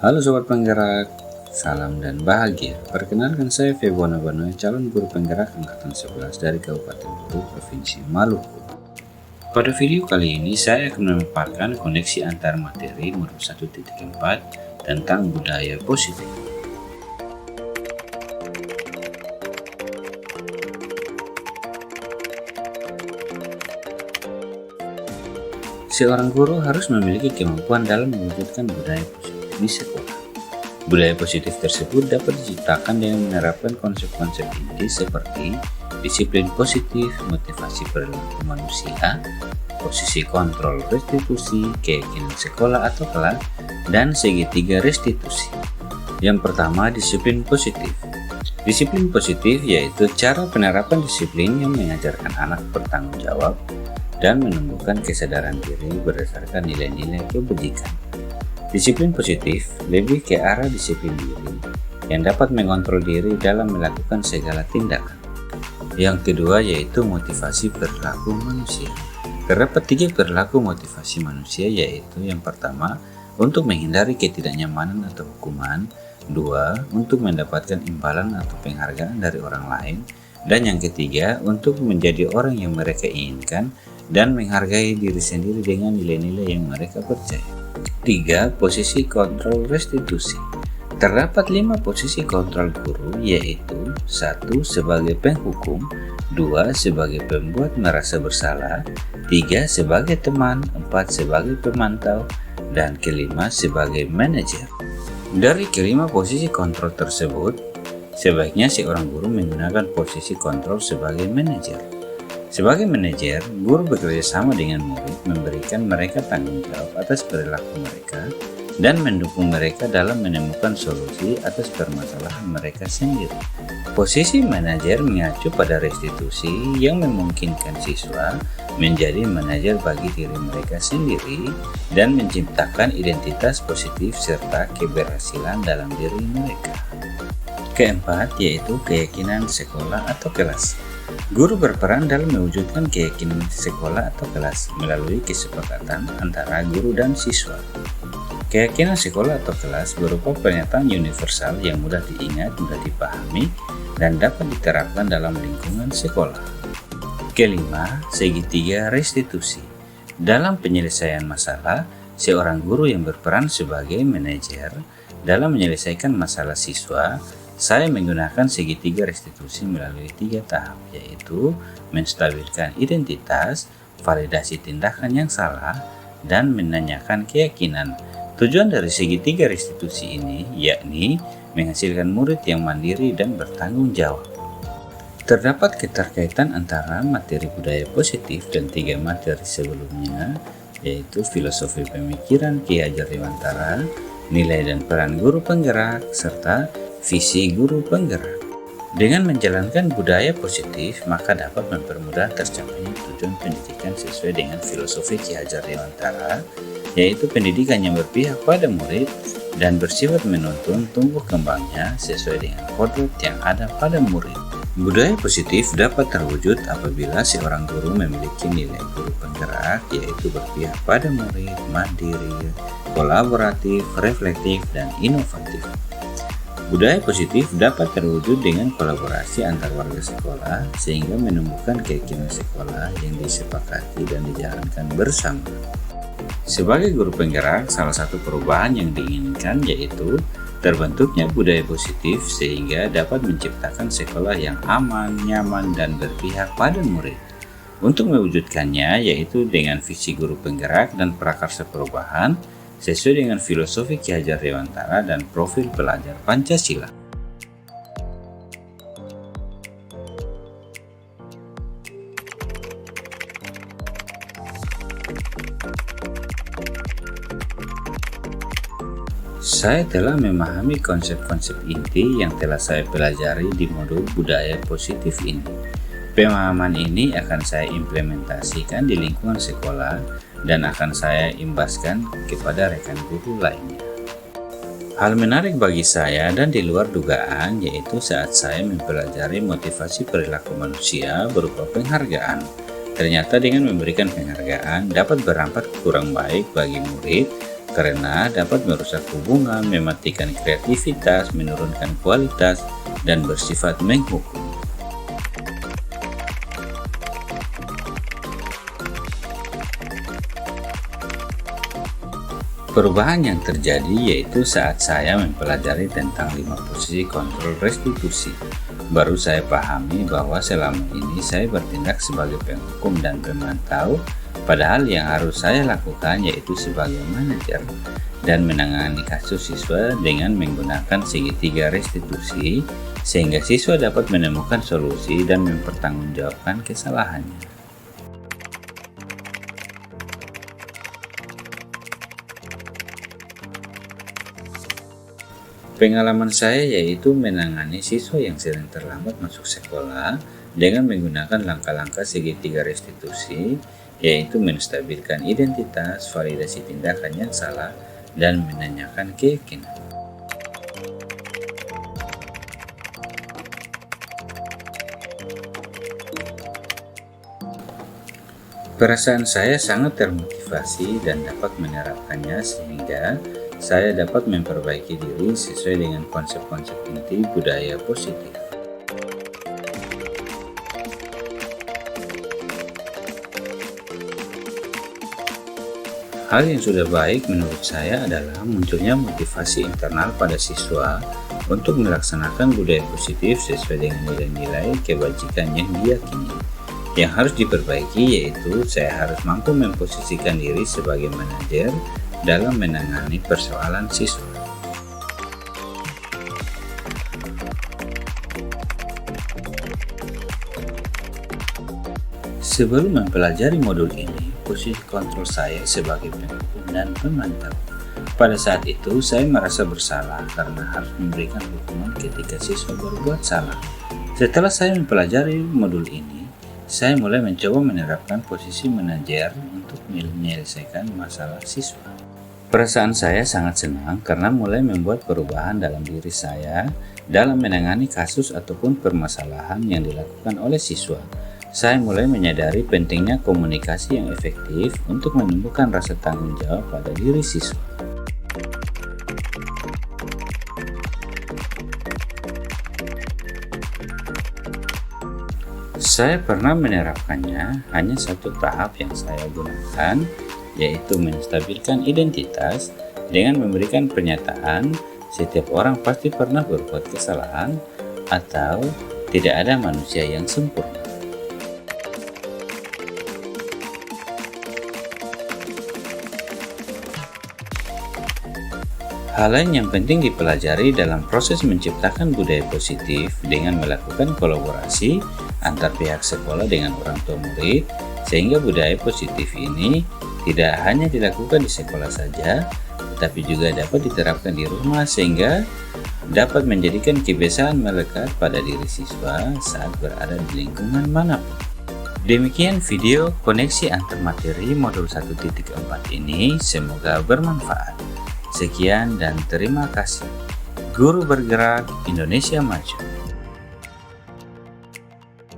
Halo Sobat Penggerak, salam dan bahagia. Perkenalkan saya Febona Banoy, calon guru penggerak angkatan 11 dari Kabupaten Buru, Provinsi Maluku. Pada video kali ini saya akan memaparkan koneksi antar materi modul 1.4 tentang budaya positif. Seorang guru harus memiliki kemampuan dalam mewujudkan budaya positif di sekolah. Budaya positif tersebut dapat diciptakan dengan menerapkan konsep-konsep inti seperti disiplin positif, motivasi perilaku manusia, posisi kontrol restitusi, keyakinan sekolah atau kelas, dan segitiga restitusi. Yang pertama, disiplin positif. Disiplin positif yaitu cara penerapan disiplin yang mengajarkan anak bertanggung jawab dan menumbuhkan kesadaran diri berdasarkan nilai-nilai kebajikan. Disiplin positif lebih ke arah disiplin diri yang dapat mengontrol diri dalam melakukan segala tindakan. Yang kedua yaitu motivasi perilaku manusia. Terdapat 3 perilaku motivasi manusia, yaitu yang pertama, untuk menghindari ketidaknyamanan atau hukuman, 2, untuk mendapatkan imbalan atau penghargaan dari orang lain, dan yang ketiga, untuk menjadi orang yang mereka inginkan dan menghargai diri sendiri dengan nilai-nilai yang mereka percaya. 3. Posisi kontrol restitusi. Terdapat 5 posisi kontrol guru, yaitu 1. Sebagai penghukum, 2. Sebagai pembuat merasa bersalah, 3. Sebagai teman, 4. Sebagai pemantau, dan kelima sebagai manajer. Dari kelima posisi kontrol tersebut, sebaiknya seorang guru menggunakan posisi kontrol sebagai manajer. Sebagai manajer, guru bekerja sama dengan murid, memberikan mereka tanggung jawab atas perilaku mereka, dan mendukung mereka dalam menemukan solusi atas permasalahan mereka sendiri. Posisi manajer mengacu pada restitusi yang memungkinkan siswa menjadi manajer bagi diri mereka sendiri dan menciptakan identitas positif serta keberhasilan dalam diri mereka. Keempat, yaitu keyakinan sekolah atau kelas. Guru berperan dalam mewujudkan keyakinan sekolah atau kelas melalui kesepakatan antara guru dan siswa. Keyakinan sekolah atau kelas berupa pernyataan universal yang mudah diingat, mudah dipahami, dan dapat diterapkan dalam lingkungan sekolah. Kelima, segitiga restitusi. Dalam penyelesaian masalah, seorang guru yang berperan sebagai manajer dalam menyelesaikan masalah siswa, saya menggunakan segitiga restitusi melalui 3 tahap, yaitu menstabilkan identitas, validasi tindakan yang salah, dan menanyakan keyakinan. Tujuan dari segitiga restitusi ini yakni menghasilkan murid yang mandiri dan bertanggung jawab. Terdapat keterkaitan antara materi budaya positif dan 3 materi sebelumnya, yaitu filosofi pemikiran Ki Hajar Dewantara, nilai dan peran guru penggerak, serta visi guru penggerak. Dengan menjalankan budaya positif, maka dapat mempermudah tercapainya tujuan pendidikan sesuai dengan filosofi Ki Hajar Dewantara, yaitu pendidikan yang berpihak pada murid dan bersifat menuntun tumbuh kembangnya sesuai dengan kodrat yang ada pada murid. Budaya positif dapat terwujud apabila seorang guru memiliki nilai guru penggerak, yaitu berpihak pada murid, mandiri, kolaboratif, reflektif, dan inovatif. Budaya positif dapat terwujud dengan kolaborasi antar warga sekolah sehingga menumbuhkan keyakinan sekolah yang disepakati dan dijalankan bersama. Sebagai guru penggerak, salah satu perubahan yang diinginkan yaitu terbentuknya budaya positif sehingga dapat menciptakan sekolah yang aman, nyaman, dan berpihak pada murid. Untuk mewujudkannya yaitu dengan visi guru penggerak dan prakarsa perubahan sesuai dengan filosofi Ki Hajar Dewantara dan profil pelajar Pancasila. Saya telah memahami konsep-konsep inti yang telah saya pelajari di modul budaya positif ini. Pemahaman ini akan saya implementasikan di lingkungan sekolah dan akan saya imbaskan kepada rekan guru lainnya. Hal menarik bagi saya dan di luar dugaan yaitu saat saya mempelajari motivasi perilaku manusia berupa penghargaan. Ternyata dengan memberikan penghargaan dapat berdampak kurang baik bagi murid karena dapat merusak hubungan, mematikan kreativitas, menurunkan kualitas, dan bersifat menghukum. Perubahan yang terjadi yaitu saat saya mempelajari tentang 5 posisi kontrol restitusi. Baru saya pahami bahwa selama ini saya bertindak sebagai penghukum dan pemantau, padahal yang harus saya lakukan yaitu sebagai manajer dan menangani kasus siswa dengan menggunakan segitiga restitusi, sehingga siswa dapat menemukan solusi dan mempertanggungjawabkan kesalahannya. Pengalaman saya yaitu menangani siswa yang sering terlambat masuk sekolah dengan menggunakan langkah-langkah segitiga restitusi, yaitu menstabilkan identitas, validasi tindakan yang salah, dan menanyakan keyakinan. Perasaan saya sangat termotivasi dan dapat menerapkannya sehingga saya dapat memperbaiki diri sesuai dengan konsep-konsep inti budaya positif. Hal yang sudah baik menurut saya adalah munculnya motivasi internal pada siswa untuk melaksanakan budaya positif sesuai dengan nilai-nilai kebajikan yang diyakini. Yang harus diperbaiki yaitu saya harus mampu memposisikan diri sebagai manajer dalam menangani persoalan siswa. Sebelum mempelajari modul ini, posisi kontrol saya sebagai penghukum dan pemantau. Pada saat itu, saya merasa bersalah karena harus memberikan hukuman ketika siswa berbuat salah. Setelah saya mempelajari modul ini, saya mulai mencoba menerapkan posisi manajer untuk menyelesaikan masalah siswa. Perasaan saya sangat senang karena mulai membuat perubahan dalam diri saya dalam menangani kasus ataupun permasalahan yang dilakukan oleh siswa. Saya mulai menyadari pentingnya komunikasi yang efektif untuk menumbuhkan rasa tanggung jawab pada diri siswa. Saya pernah menerapkannya, hanya satu tahap yang saya gunakan, yaitu menstabilkan identitas dengan memberikan pernyataan setiap orang pasti pernah berbuat kesalahan atau tidak ada manusia yang sempurna. Hal lain yang penting dipelajari dalam proses menciptakan budaya positif dengan melakukan kolaborasi antar pihak sekolah dengan orang tua murid, sehingga budaya positif ini tidak hanya dilakukan di sekolah saja, tetapi juga dapat diterapkan di rumah sehingga dapat menjadikan kebiasaan melekat pada diri siswa saat berada di lingkungan manapun. Demikian video koneksi antar materi modul 1.4 ini, semoga bermanfaat. Sekian dan terima kasih. Guru Bergerak Indonesia Maju.